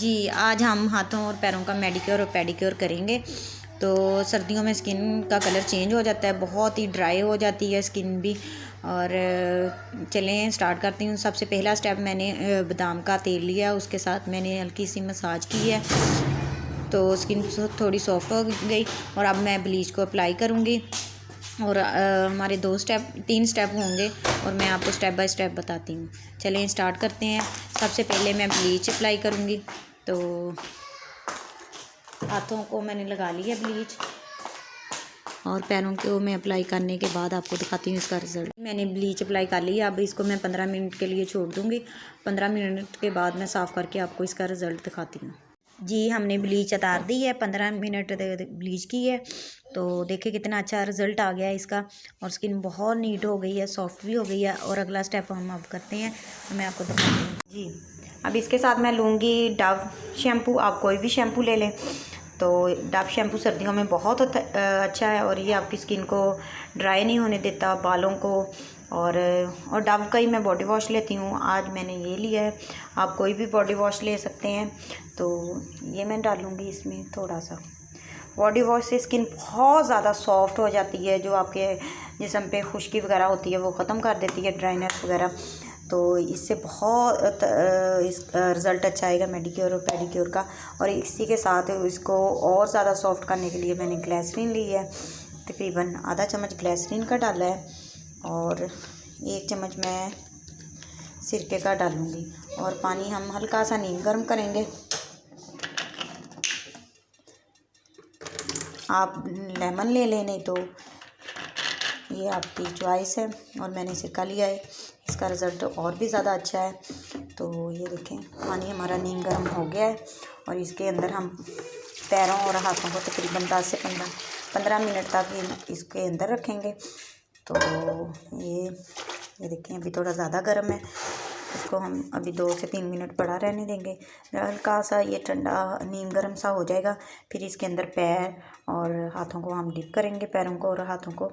जी, आज हम हाथों और पैरों का मैडिक्योर और पेडिक्योर करेंगे। तो सर्दियों में स्किन का कलर चेंज हो जाता है, बहुत ही ड्राई हो जाती है स्किन भी। और चलें स्टार्ट करती हूँ। सबसे पहला स्टेप मैंने बादाम का तेल लिया, उसके साथ मैंने हल्की सी मसाज की है, तो स्किन थोड़ी सॉफ्ट हो गई। और अब मैं ब्लीच को अप्लाई करूँगी और हमारे 3 स्टेप होंगे और मैं आपको स्टेप बाय स्टेप बताती हूँ। चलें स्टार्ट करते हैं। सबसे पहले मैं ब्लीच अप्लाई करूँगी। तो हाथों को मैंने लगा लिया ब्लीच और पैरों को मैं अप्लाई करने के बाद आपको दिखाती हूँ इसका रिज़ल्ट। मैंने ब्लीच अप्लाई कर ली। अब इसको मैं 15 मिनट के लिए छोड़ दूँगी। 15 मिनट के बाद मैं साफ़ करके आपको इसका रिज़ल्ट दिखाती हूँ। जी, हमने ब्लीच उतार दी है, 15 मिनट ब्लीच की है। तो देखिए कितना अच्छा रिज़ल्ट आ गया है इसका और स्किन बहुत नीट हो गई है, सॉफ्ट भी हो गई है। और अगला स्टेप हम अब करते हैं, तो मैं आपको दिखाती हूँ। जी, अब इसके साथ मैं लूँगी डव शैम्पू। आप कोई भी शैम्पू ले लें। तो डव शैम्पू सर्दियों में बहुत अच्छा है और ये आपकी स्किन को ड्राई नहीं होने देता, बालों को। और डव का ही मैं बॉडी वॉश लेती हूँ। आज मैंने ये लिया है, आप कोई भी बॉडी वॉश ले सकते हैं। तो ये मैं डालूँगी इसमें थोड़ा सा। बॉडी वॉश से स्किन बहुत ज़्यादा सॉफ्ट हो जाती है, जो आपके जिस्म पे खुश्की वगैरह होती है वो ख़त्म कर देती है, ड्राइनेस वगैरह। तो इससे बहुत इस रिज़ल्ट अच्छा आएगा मैडिक्योर और पेडिक्योर का। और इसी के साथ इसको और ज़्यादा सॉफ्ट करने के लिए मैंने ग्लिसरीन ली है, तकरीबन आधा चम्मच ग्लिसरीन का डाला है और 1 चम्मच मैं सिरके का डालूँगी। और पानी हम हल्का सा नीम गर्म करेंगे। आप लेमन ले लें, नहीं तो ये आपकी चॉइस है। और मैंने सिरका लिया है, इसका रिज़ल्ट और भी ज़्यादा अच्छा है। तो ये देखें पानी हमारा नीम गर्म हो गया है और इसके अंदर हम पैरों और हाथों को तकरीबन 10 से 15 मिनट तक इसके अंदर रखेंगे। तो ये देखें अभी थोड़ा ज़्यादा गर्म है, इसको हम अभी 2 से 3 मिनट पड़ा रहने देंगे। हल्का सा ये ठंडा नीम गर्म सा हो जाएगा, फिर इसके अंदर पैर और हाथों को हम डिप करेंगे, पैरों को और हाथों को।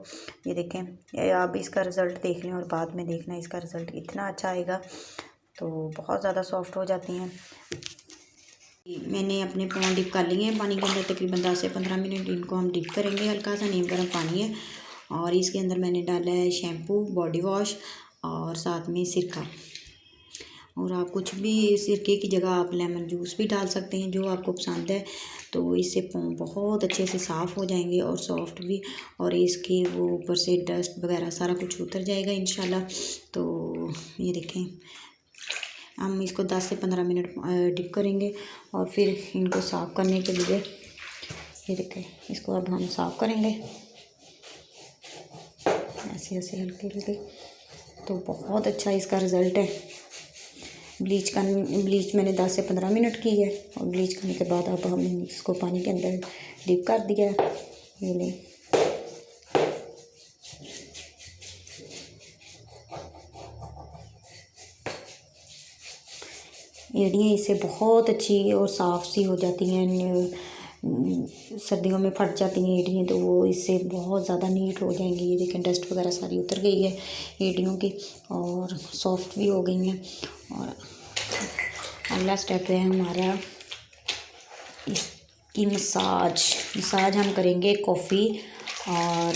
ये देखें आप इसका रिज़ल्ट देख लें और बाद में देखना इसका रिज़ल्ट इतना अच्छा आएगा। तो बहुत ज़्यादा सॉफ्ट हो जाती हैं। मैंने अपने पाँव डिप कर लिए हैं पानी के अंदर, तकरीबन 10 से 15 मिनट इनको हम डिप करेंगे। हल्का सा नीम गर्म पानी है और इसके अंदर मैंने डाला है शैम्पू, बॉडी वॉश और साथ में सिरका। और आप कुछ भी, सिरके की जगह आप लेमन जूस भी डाल सकते हैं, जो आपको पसंद है। तो इससे पाँव बहुत अच्छे से साफ़ हो जाएंगे और सॉफ्ट भी। और इसके वो ऊपर से डस्ट वगैरह सारा कुछ उतर जाएगा इंशाल्लाह। तो ये देखें हम इसको 10 से 15 मिनट डिप करेंगे और फिर इनको साफ़ करने के लिए ये देखें इसको अब हम साफ़ करेंगे ऐसे ऐसे हल्के हल्के। तो बहुत अच्छा इसका रिज़ल्ट है। ब्लीच मैंने 10 से 15 मिनट की है और ब्लीच करने के बाद अब हमने इसको पानी के अंदर डिप कर दिया है। ये लें, एड़ियाँ इससे बहुत अच्छी और साफ़ सी हो जाती हैं। सर्दियों में फट जाती हैं एड़ियाँ, तो वो इससे बहुत ज़्यादा नीट हो जाएंगी। ये देखें डस्ट वगैरह सारी उतर गई है एड़ियों की और सॉफ्ट भी हो गई हैं। और अगला स्टेप है हमारा इसकी मसाज हम करेंगे। कॉफ़ी और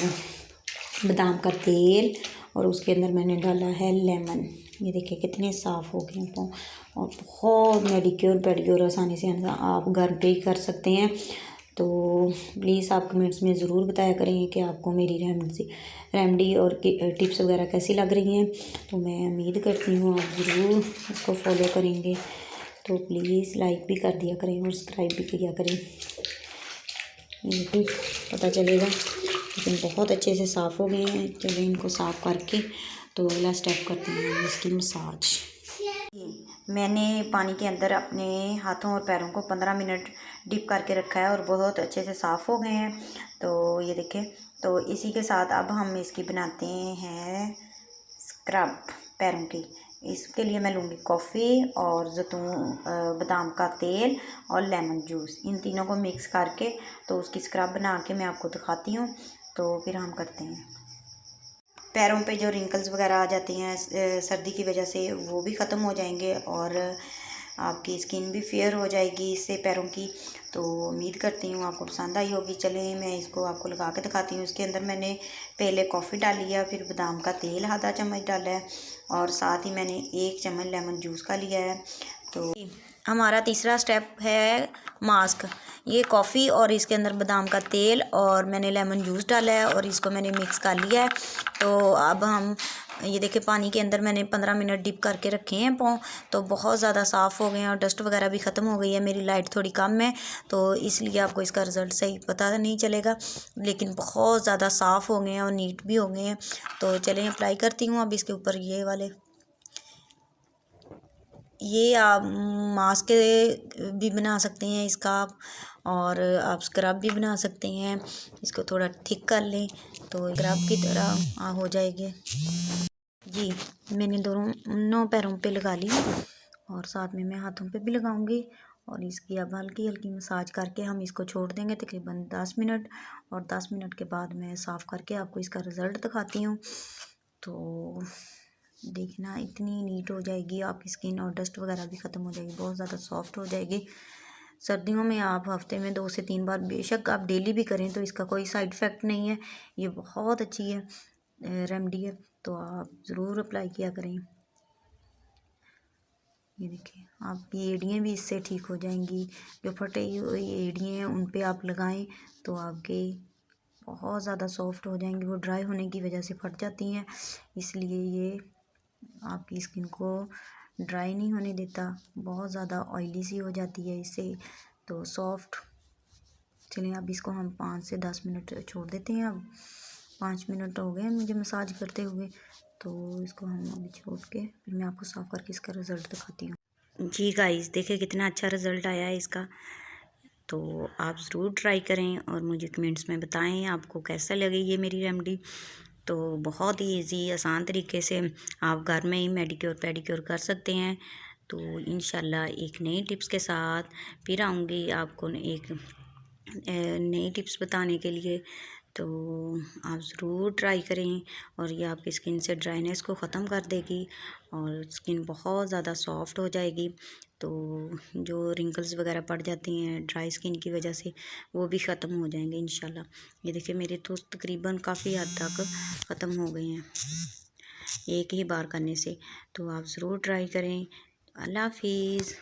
बादाम का तेल और उसके अंदर मैंने डाला है लेमन। ये देखिए कितने साफ़ हो गए पाँव और बहुत मैडिक्योर पेडिक्योर आसानी से आप घर पे ही कर सकते हैं। तो प्लीज़ आप कमेंट्स में ज़रूर बताया करें कि आपको मेरी रेमेडी और टिप्स वगैरह कैसी लग रही हैं। तो मैं उम्मीद करती हूँ आप ज़रूर इसको फॉलो करेंगे। तो प्लीज़ लाइक भी कर दिया करें और सब्सक्राइब भी किया करें, ये पता चलेगा। लेकिन बहुत अच्छे से साफ़ हो गए हैं। चलिए इनको साफ़ करके तो अगला स्टेप करते हैं इसकी मसाज। मैंने पानी के अंदर अपने हाथों और पैरों को 15 मिनट डिप करके रखा है और बहुत अच्छे से साफ़ हो गए हैं। तो ये देखें, तो इसी के साथ अब हम इसकी बनाते हैं स्क्रब पैरों की। इसके लिए मैं लूँगी कॉफ़ी और बादाम का तेल और लेमन जूस, इन तीनों को मिक्स करके तो उसकी स्क्रब बना के मैं आपको दिखाती हूँ। तो फिर हम करते हैं। पैरों पे जो रिंकल्स वगैरह आ जाती हैं सर्दी की वजह से, वो भी ख़त्म हो जाएंगे और आपकी स्किन भी फेयर हो जाएगी इससे पैरों की। तो उम्मीद करती हूँ आपको पसंद आई होगी। चलें मैं इसको आपको लगा के दिखाती हूँ। इसके अंदर मैंने पहले कॉफ़ी डाली है, फिर बादाम का तेल आधा चम्मच डाला है और साथ ही मैंने 1 चम्मच लेमन जूस का लिया है। तो हमारा तीसरा स्टेप है मास्क। ये कॉफ़ी और इसके अंदर बादाम का तेल और मैंने लेमन जूस डाला है और इसको मैंने मिक्स कर लिया है। तो अब हम ये देखिए पानी के अंदर मैंने 15 मिनट डिप करके रखे हैं पाँव, तो बहुत ज़्यादा साफ़ हो गए हैं और डस्ट वगैरह भी ख़त्म हो गई है। मेरी लाइट थोड़ी कम है तो इसलिए आपको इसका रिज़ल्ट सही पता नहीं चलेगा, लेकिन बहुत ज़्यादा साफ़ हो गए हैं और नीट भी हो गए हैं। तो चलें अप्लाई करती हूँ अब इसके ऊपर ये वाले। ये आप मास्क भी बना सकते हैं इसका आप, और आप स्क्रब भी बना सकते हैं। इसको थोड़ा थिक कर लें तो स्क्रब की तरह हो जाएगी। जी मैंने दोनों पैरों पे लगा ली और साथ में मैं हाथों पे भी लगाऊंगी। और इसकी अब हल्की हल्की मसाज करके हम इसको छोड़ देंगे तकरीबन 10 मिनट, और 10 मिनट के बाद मैं साफ़ करके आपको इसका रिज़ल्ट दिखाती हूँ। तो देखना इतनी नीट हो जाएगी आपकी स्किन और डस्ट वगैरह भी ख़त्म हो जाएगी, बहुत ज़्यादा सॉफ्ट हो जाएगी। सर्दियों में आप हफ्ते में 2 से 3 बार, बेशक आप डेली भी करें तो इसका कोई साइड इफ़ेक्ट नहीं है। ये बहुत अच्छी है रेमेडी है, तो आप ज़रूर अप्लाई किया करें। ये देखिए आपकी एड़ियाँ भी इससे ठीक हो जाएंगी। जो फटी हुई एड़ियाँ हैं उन पे आप लगाएं तो आपके बहुत ज़्यादा सॉफ्ट हो जाएंगी। वो ड्राई होने की वजह से फट जाती हैं, इसलिए ये आपकी स्किन को ड्राई नहीं होने देता। बहुत ज़्यादा ऑयली सी हो जाती है इससे, तो सॉफ्ट। चलिए अब इसको हम 5 से 10 मिनट छोड़ देते हैं। अब 5 मिनट हो गए मुझे मसाज करते हुए, तो इसको हम अभी छोड़ के फिर मैं आपको साफ़ करके इसका रिज़ल्ट दिखाती हूँ। जी गाइस देखिए कितना अच्छा रिज़ल्ट आया है इसका। तो आप ज़रूर ट्राई करें और मुझे कमेंट्स में बताएं आपको कैसा लगे ये मेरी रेमेडी। तो बहुत ही ईजी आसान तरीके से आप घर में ही मेडिक्योर पेडिक्योर कर सकते हैं। तो इंशाल्लाह एक नई टिप्स के साथ फिर आऊँगी आपको एक नई टिप्स बताने के लिए। तो आप ज़रूर ट्राई करें और ये आपकी स्किन से ड्राइनेस को ख़त्म कर देगी और स्किन बहुत ज़्यादा सॉफ्ट हो जाएगी। तो जो रिंकल्स वगैरह पड़ जाती हैं ड्राई स्किन की वजह से, वो भी ख़त्म हो जाएंगे इंशाल्लाह। ये देखिए मेरे तो तकरीबन काफ़ी हद तक ख़त्म हो गए हैं एक ही बार करने से। तो आप ज़रूर ट्राई करें। अल्लाह हाफिज़।